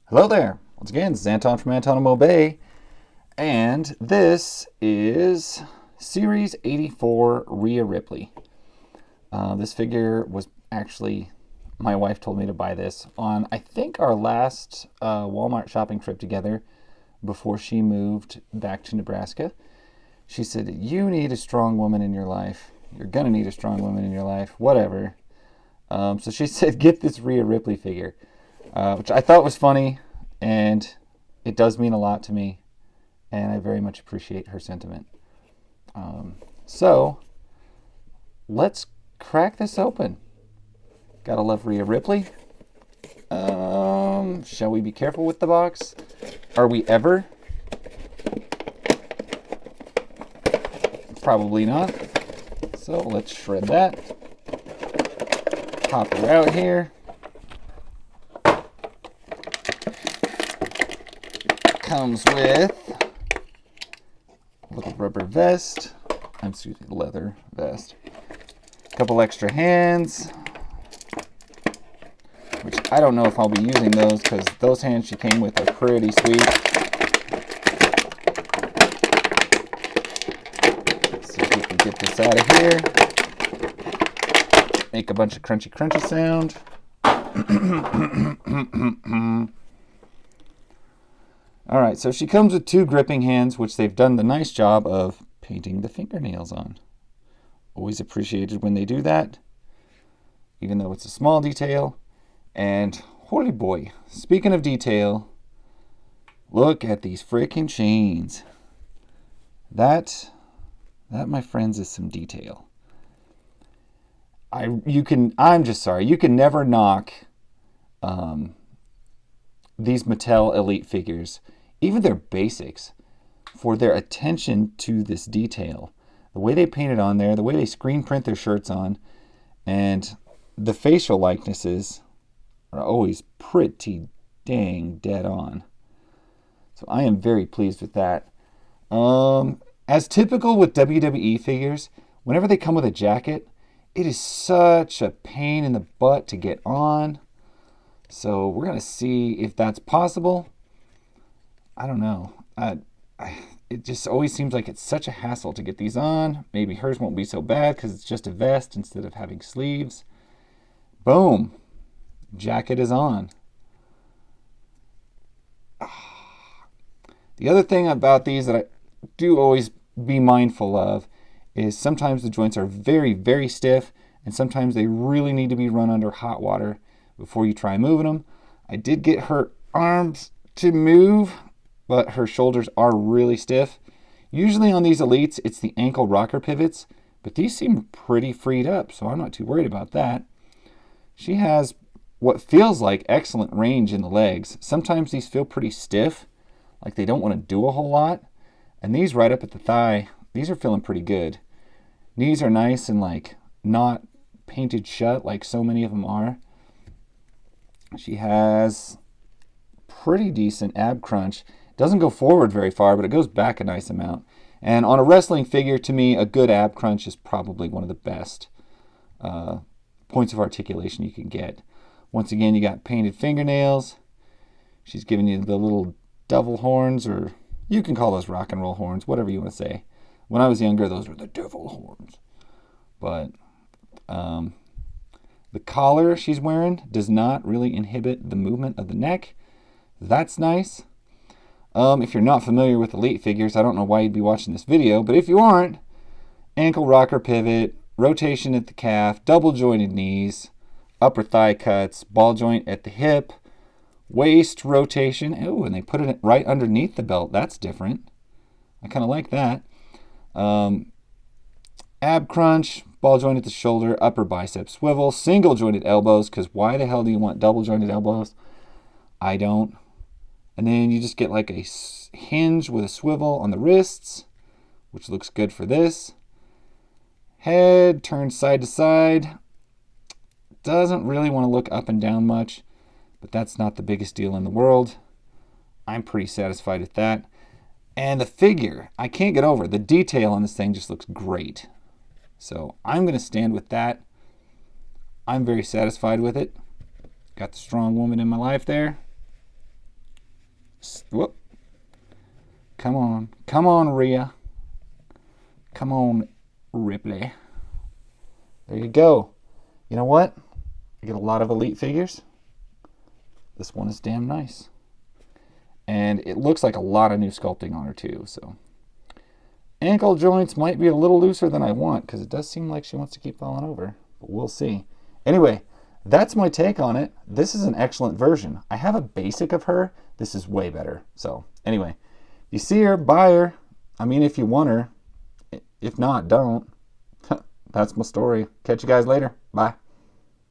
Hello there. Once again, this is Anton from Anton and Bay, and this is Series 84 Rhea Ripley. This figure was actually, my wife told me to buy this on, I think, our last Walmart shopping trip together before she moved back to Nebraska. She said, you need a strong woman in your life. You're going to need a strong woman in your life, whatever. So she said, get this Rhea Ripley figure. Which I thought was funny, and it does mean a lot to me, and I very much appreciate her sentiment. So let's crack this open. Gotta love Rhea Ripley. Shall we be careful with the box? Are we ever? Probably not. So let's shred that. Pop her out here. Comes with a little rubber vest. Excuse me, leather vest. A couple extra hands, which I don't know if I'll be using those because those hands she came with are pretty sweet. Let's see if we can get this out of here. Make a bunch of crunchy sound. All right, so she comes with two gripping hands, which they've done the nice job of painting the fingernails on. Always appreciated when they do that, even though it's a small detail. And holy boy, speaking of detail, look at these freaking chains. That, my friends, is some detail. You can never knock these Mattel Elite figures, even their basics, for their attention to this detail. The way they paint it on there, the way they screen print their shirts on, and the facial likenesses are always pretty dang dead on. So I am very pleased with that. As typical with WWE figures, whenever they come with a jacket, it is such a pain in the butt to get on. So we're going to see if that's possible. I don't know. It just always seems like it's such a hassle to get these on. Maybe hers won't be so bad because it's just a vest instead of having sleeves. Boom. Jacket is on. The other thing about these that I do always be mindful of is sometimes the joints are very, very stiff, and sometimes they really need to be run under hot water before you try moving them. I did get her arms to move, but her shoulders are really stiff. Usually on these Elites, it's the ankle rocker pivots, but these seem pretty freed up, so I'm not too worried about that. She has what feels like excellent range in the legs. Sometimes these feel pretty stiff, like they don't want to do a whole lot. And these right up at the thigh, these are feeling pretty good. Knees are nice and like not painted shut like so many of them are. She has pretty decent ab crunch. Doesn't go forward very far, but it goes back a nice amount. And on a wrestling figure, to me, a good ab crunch is probably one of the best points of articulation you can get. Once again, you got painted fingernails. She's giving you the little devil horns, or you can call those rock and roll horns, whatever you want to say. When I was younger, those were the devil horns. But the collar she's wearing does not really inhibit the movement of the neck. That's nice. If you're not familiar with Elite figures, I don't know why you'd be watching this video, but if you aren't, ankle rocker pivot, rotation at the calf, double jointed knees, upper thigh cuts, ball joint at the hip, waist rotation. Oh, and they put it right underneath the belt. That's different. I kind of like that. Ab crunch, ball joint at the shoulder, upper bicep swivel, single jointed elbows, because why the hell do you want double jointed elbows? I don't. And then you just get like a hinge with a swivel on the wrists, which looks good for this. Head turned side to side. Doesn't really want to look up and down much, but that's not the biggest deal in the world. I'm pretty satisfied with that. And the figure, I can't get over it. The detail on this thing just looks great. So I'm going to stand with that. I'm very satisfied with it. Got the strong woman in my life there. Whoop. Come on. Come on, Rhea. Come on, Ripley. There you go. You know what? You get a lot of elite figures. This one is damn nice. And it looks like a lot of new sculpting on her too. So ankle joints might be a little looser than I want because it does seem like she wants to keep falling over. But we'll see. Anyway, that's my take on it. This is an excellent version. I have a basic of her. This is way better. So anyway, if you see her, buy her. I mean, if you want her. If not, don't. That's my story. Catch you guys later. Bye.